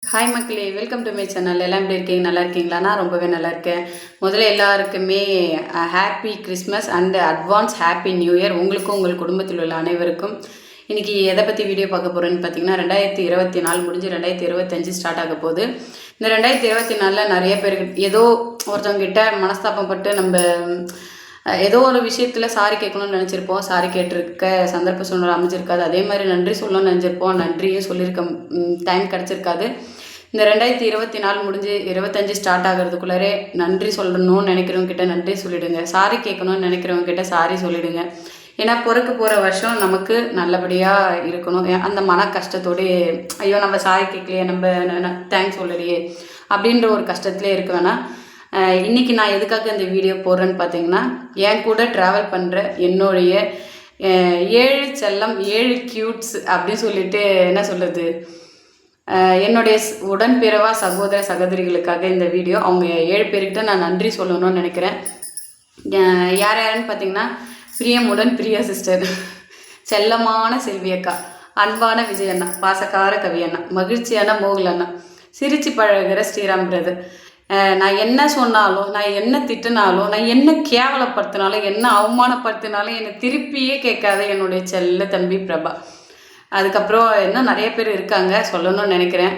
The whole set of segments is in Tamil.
ஹாய் மக்களே, வெல்கம் டு மை சேனல். எல்லாம் எப்படி இருக்கீங்க? நல்லா இருக்கீங்களா? நான் ரொம்பவே நல்லா இருக்கேன். முதல்ல எல்லாருக்குமே happy Christmas and advance happy new year உங்களுக்கும் உங்கள் குடும்பத்தில் உள்ள அனைவருக்கும். இன்றைக்கி எதை பற்றி வீடியோ பார்க்க போகிறேன்னு பார்த்தீங்கன்னா, 2024 முடிஞ்சு 2025 ஸ்டார்ட் ஆக போகுது. இந்த 2024 நிறைய பேருக்கு ஏதோ ஒருத்தவங்கிட்ட மனஸ்தாபம் பட்டு நம்ம ஏதோ ஒரு விஷயத்தில் சாரி கேட்கணும்னு நினச்சிருப்போம். சாரி கேட்டிருக்க சந்தர்ப்ப சூழ்நிலை அமைஞ்சிருக்காது. அதே மாதிரி நன்றி சொல்லணும்னு நினச்சிருப்போம். நன்றியும் சொல்லியிருக்க டைம் கிடச்சிருக்காது. இந்த 2024 முடிஞ்சு 25 ஸ்டார்ட் ஆகிறதுக்குள்ளாரே நன்றி சொல்லணும்னு நினைக்கிறவங்க கிட்ட நன்றி சொல்லிவிடுங்க. சாரி கேட்கணும்னு நினைக்கிறவங்க கிட்ட சாரி சொல்லிவிடுங்க. ஏன்னா பிறக்க போகிற வருஷம் நமக்கு நல்லபடியாக இருக்கணும். அந்த மன கஷ்டத்தோடு ஐயோ நம்ம சாரி கேட்கலையே, நம்ம தேங்க்ஸ் சொல்லலையே அப்படின்ற ஒரு கஷ்டத்துலேயே இருக்க வேணாம். இன்றைக்கி நான் எதுக்காக இந்த வீடியோ போடுறேன்னு பார்த்தீங்கன்னா, என் கூட ட்ராவல் பண்ணுற என்னுடைய 7 செல்லம் 7 க்யூட்ஸ் அப்படின்னு சொல்லிட்டு என்ன சொல்கிறது, என்னுடைய உடன்பிறவா சகோதர சகோதரிகளுக்காக இந்த வீடியோ. அவங்க 7 பேர்கிட்ட நான் நன்றி சொல்லணும்னு நினைக்கிறேன். யார் யாருன்னு பார்த்தீங்கன்னா, பிரியமுடன் பிரியா சிஸ்டர், செல்லமான செல்வி அக்கா, அன்பான விஜய் அண்ணா, பாசக்கார கவி அண்ணா, மகிழ்ச்சியான மோகல் அண்ணா, சிரிச்சு பழகிற ஸ்ரீராம் பிரதர். நான் என்ன சொன்னாலும், நான் என்ன திட்டினாலும், நான் என்ன கேவலப்படுத்தினாலும், என்ன அவமானப்படுத்தினாலும் என்னை திருப்பியே கேட்காத என்னுடைய செல்ல தம்பி பிரபா. அதுக்கப்புறம் இன்னும் நிறைய பேர் இருக்காங்க, சொல்லணும்னு நினைக்கிறேன்.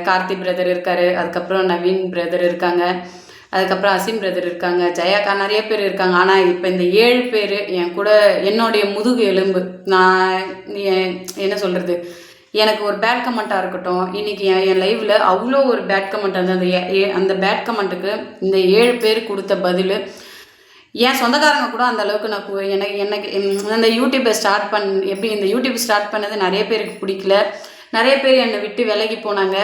கார்த்தி பிரதர் இருக்கார், அதுக்கப்புறம் நவீன் பிரதர் இருக்காங்க, அதுக்கப்புறம் அசீம் பிரதர் இருக்காங்க, ஜெயாக்கா, நிறைய பேர் இருக்காங்க. ஆனால் இப்போ இந்த 7 பேர் என் கூட என்னுடைய முதுகு எலும்பு. நான் என்ன சொல்கிறது, எனக்கு ஒரு பேட் கமெண்ட்டாக இருக்கட்டும், இன்றைக்கி என் லைவில் அவ்வளோ ஒரு பேட் கமெண்ட் வந்து அந்த பேட் கமெண்ட்டுக்கு இந்த 7 பேர் கொடுத்த பதில். என் சொந்தக்காரங்க கூட அந்த அளவுக்கு நான் எனக்கு அந்த யூடியூப்பை எப்படி இந்த யூடியூப் ஸ்டார்ட் பண்ணது நிறைய பேருக்கு பிடிக்கல. நிறைய பேர் என்னை விட்டு விலகி போனாங்க.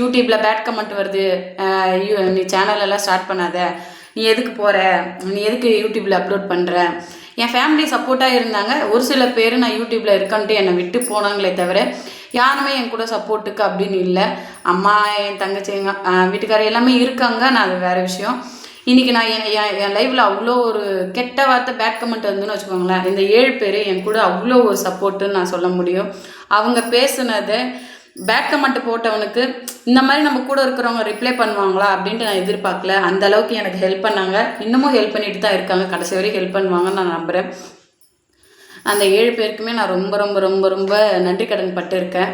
யூடியூப்பில் பேட் கமெண்ட் வருது, நீ சேனலெல்லாம் ஸ்டார்ட் பண்ணாத, நீ எதுக்கு போகிற, நீ எதுக்கு யூடியூப்பில் அப்லோட் பண்ணுற. என் ஃபேமிலி சப்போர்ட்டாக இருந்தாங்க. ஒரு சில பேர் நான் யூடியூப்பில் இருக்கன்ட்டு என்னை விட்டு போனாங்களே தவிர யாருமே என் கூட சப்போர்ட்டுக்கு அப்படின்னு இல்லை. அம்மா, என் தங்கச்சி, எங்கள் வீட்டுக்காரர் எல்லாமே இருக்காங்க. நான் அது வேறு விஷயம். இன்றைக்கி நான் என் லைஃப்பில் அவ்வளோ ஒரு கெட்ட வார்த்தை பேட் கமெண்ட் வந்துன்னு வச்சுக்கோங்களேன். இந்த 7 பேர் என் கூட அவ்வளோ ஒரு சப்போர்ட்டுன்னு நான் சொல்ல முடியும். அவங்க பேசுனதை பேட் கமெண்ட் போட்டவனுக்கு இந்த மாதிரி நம்ம கூட இருக்கிறவங்க ரிப்ளை பண்ணுவாங்களா அப்படின்ட்டு நான் எதிர்பார்க்கல. அந்த அளவுக்கு எனக்கு ஹெல்ப் பண்ணாங்க, இன்னமும் ஹெல்ப் பண்ணிட்டு தான் இருக்காங்க, கடைசி வரைக்கும் ஹெல்ப் பண்ணுவாங்கன்னு நான் நம்புகிறேன். அந்த 7 பேருக்குமே நான் ரொம்ப ரொம்ப ரொம்ப ரொம்ப நன்றி கடன் பட்டிருக்கேன்.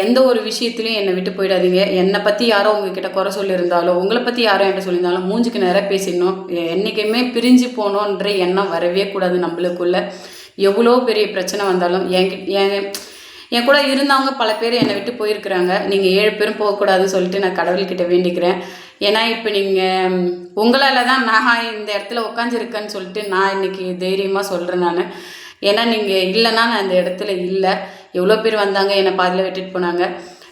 எந்த ஒரு விஷயத்துலையும் என்னை விட்டு போயிடாதீங்க. என்னை பற்றி யாரோ உங்ககிட்ட குறை சொல்லியிருந்தாலோ, உங்களை பற்றி யாரோ என்கிட்ட சொல்லியிருந்தாலும் மூஞ்சுக்கு நேராக பேசிடணும். என்றைக்குமே பிரிஞ்சு போகணுன்ற எண்ணம் வரவே கூடாது நம்மளுக்குள்ள. எவ்வளோ பெரிய பிரச்சனை வந்தாலும் என் கூட இருந்தவங்க பல பேர் என்னை விட்டு போயிருக்கிறாங்க. நீங்கள் 7 பேரும் போகக்கூடாதுன்னு சொல்லிட்டு நான் கடவுள்கிட்ட வேண்டிக்கிறேன். ஏன்னா இப்போ நீங்கள் உங்களால் தான் நான் இந்த இடத்துல உட்காந்துருக்கேன்னு சொல்லிட்டு நான் இன்றைக்கி தைரியமாக சொல்கிறேன் நான். ஏன்னா நீங்கள் இல்லைன்னா நான் இந்த இடத்துல இல்லை. எவ்வளோ பேர் வந்தாங்க, என்னை பாதியில் விட்டுட்டு போனாங்க.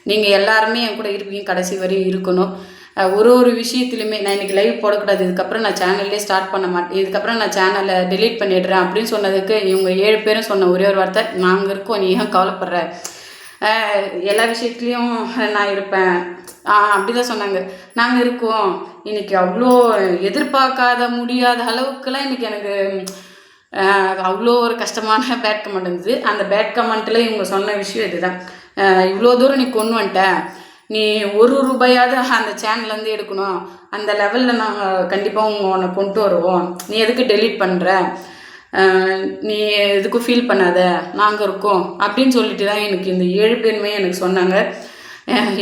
நீங்கள் எல்லாருமே என் கூட இருப்பீங்க, கடைசி வரையும் இருக்கணும். ஒரு விஷயத்துலையுமே நான் இன்றைக்கி லைவ் போடக்கூடாது, இதுக்கப்புறம் நான் சேனல்லே ஸ்டார்ட் பண்ண மாட்டேன், இதுக்கப்புறம் நான் சேனலை டெலீட் பண்ணிடுறேன் அப்படின்னு சொன்னதுக்கு இவங்க 7 பேரும் சொன்ன ஒரே ஒரு வார்த்தை, நாங்கள் இருக்கோம், நீ ஏன் கவலைப்படுற, எல்லா விஷயத்துலேயும் நான் இருப்பேன் அப்படி தான் சொன்னாங்க. நாங்கள் இருக்கோம். இன்றைக்கி அவ்வளோ எதிர்பார்க்காத முடியாத அளவுக்குலாம் இன்றைக்கி எனக்கு அவ்வளோ ஒரு கஷ்டமான பேட் கமெண்ட் இருந்தது. அந்த பேட் கமெண்ட்டில் இவங்க சொன்ன விஷயம் இதுதான், இவ்வளோ தூரம் நீ கொண்டு வந்துட்ட, நீ ₹1 அந்த சேனல்லேருந்து எடுக்கணும், அந்த லெவலில் நாங்கள் கண்டிப்பாக உன்னை கொண்டு வருவோம், நீ எதுக்கு டெலீட் பண்ணுற, நீ எதுக்கும் ஃபீல் பண்ணாத, நாங்கள் இருக்கோம் அப்படின்னு சொல்லிட்டு தான் எனக்கு இந்த 7 பேருமே எனக்கு சொன்னாங்க.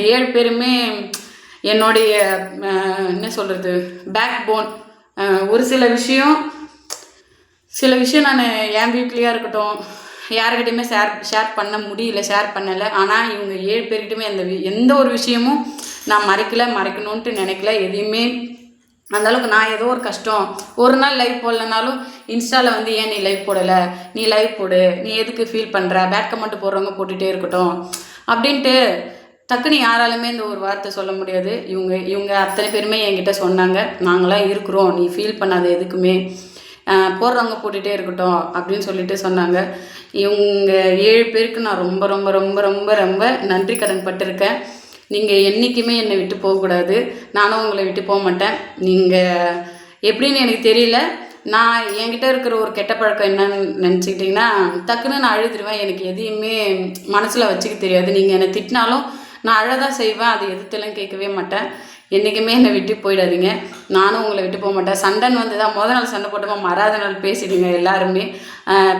7 பேருமே என்னுடைய என்ன சொல்கிறது, பேக் போன். ஒரு சில விஷயம் நான் என் வீட்லேயே இருக்கட்டும் யாருக்கிட்டையுமே ஷேர் பண்ண முடியல, ஷேர் பண்ணலை. ஆனால் இவங்க 7 பேர்கிட்டையுமே எந்த ஒரு விஷயமும் நான் மறைக்கணுன்ட்டு நினைக்கல. எதையுமே அந்தளவுக்கு நான் ஏதோ ஒரு கஷ்டம் ஒரு நாள் லைவ் போடலனாலும் இன்ஸ்டாவில் வந்து ஏன் நீ லைவ் போடலை, நீ லைவ் போடு, நீ எதுக்கு ஃபீல் பண்ணுற, பேட் கமெண்ட் போடுறவங்க போட்டுகிட்டே இருக்கட்டும் அப்படின்ட்டு டக்குன்னு யாராலுமே இந்த ஒரு வார்த்தை சொல்ல முடியாது. இவங்க அத்தனை பேருமே என்கிட்ட சொன்னாங்க, நாங்களாம் இருக்கிறோம், நீ ஃபீல் பண்ணாத, எதுக்குமே போடுறவங்க போட்டுகிட்டே இருக்கட்டும் அப்படின்னு சொல்லிட்டு சொன்னாங்க. இவங்க 7 பேருக்கு நான் ரொம்ப ரொம்ப ரொம்ப ரொம்ப ரொம்ப நன்றி கடன் பட்டிருக்கேன். நீங்கள் என்றைக்குமே என்னை விட்டு போகக்கூடாது, நானும் உங்களை விட்டு போக மாட்டேன். நீங்கள் எப்படின்னு எனக்கு தெரியல. நான் என்கிட்ட இருக்கிற ஒரு கெட்ட பழக்கம் என்னன்னு நினச்சிக்கிட்டிங்கன்னா, டக்குன்னு நான் அழுதுருவேன். எனக்கு எதையுமே மனசில் வச்சுக்க தெரியாது. நீங்கள் என்னை திட்டினாலும் நான் அழதான் செய்வேன், அது எதுத்தெல்லாம் கேட்கவே மாட்டேன். என்றைக்குமே என்னை விட்டு போயிடாதீங்க, நானும் உங்களை விட்டு போக மாட்டேன். சண்டைன்னு வந்து தான் மொதல் நாள் சண்டை போட்டோமா மறாத நாள் பேசிடுங்க எல்லாருமே.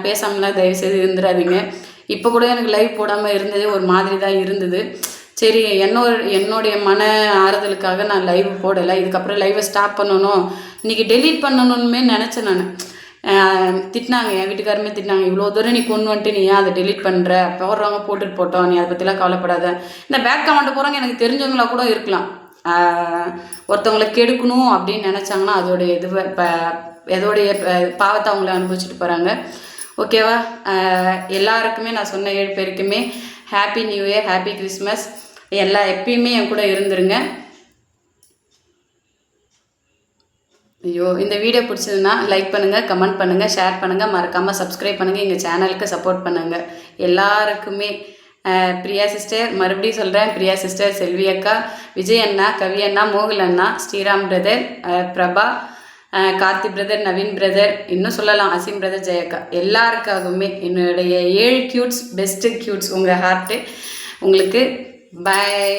பேசாமலாம் தயவுசெய்து இருந்துடாதீங்க. இப்போ கூட எனக்கு லைவ் போடாமல் இருந்ததே ஒரு மாதிரி தான் இருந்தது. சரி, என்னுடைய மன ஆறுதலுக்காக நான் லைவ் போடலை. இதுக்கப்புறம் லைவை ஸ்டாப் பண்ணணும், இன்றைக்கி டெலீட் பண்ணணும்னே நினச்சேன் நான். திட்டினாங்க, என் வீட்டுக்காரமே திட்டினாங்க, இவ்வளோ தூரம் நீ கொண்டு வந்துட்டு நீ ஏன் அதை டெலீட் பண்ணுற, போடுறவங்க போட்டுட்டு போட்டோம், நீ அதை பற்றிலாம் கவலைப்படாத. இந்த பேக் கமெண்ட் போகிறவங்க எனக்கு தெரிஞ்சவங்களா கூட இருக்கலாம். ஒருத்தவங்களை கெடுக்கணும் அப்படின்னு நினச்சாங்கன்னா அதோடைய எதோடைய பாவத்தை அவங்கள அனுபவிச்சுட்டு போகிறாங்க. ஓகேவா? எல்லாருக்குமே நான் சொன்ன 7 பேருக்குமே happy new year, happy Christmas. எப்பயுமே என் கூட இருந்துருங்க. ஐயோ, இந்த வீடியோ பிடிச்சதுன்னா லைக் பண்ணுங்கள், கமெண்ட் பண்ணுங்கள், ஷேர் பண்ணுங்கள், மறக்காமல் சப்ஸ்கிரைப் பண்ணுங்கள், எங்கள் சேனலுக்கு சப்போர்ட் பண்ணுங்கள். எல்லாருக்குமே பிரியா சிஸ்டர், மறுபடியும் சொல்கிறேன், பிரியா சிஸ்டர், செல்வி அக்கா, விஜய் அண்ணா, கவி அண்ணா, மோகுல் அண்ணா, Sriram brother, Prabha, Karthi brother, Naveen brother, இன்னும் சொல்லலாம், அசீம் பிரதர், ஜெயக்கா, எல்லாருக்காகவுமே என்னுடைய 7 கியூட்ஸ், பெஸ்ட்டு கியூட்ஸ், உங்கள் ஹார்ட்டு உங்களுக்கு. பாய்.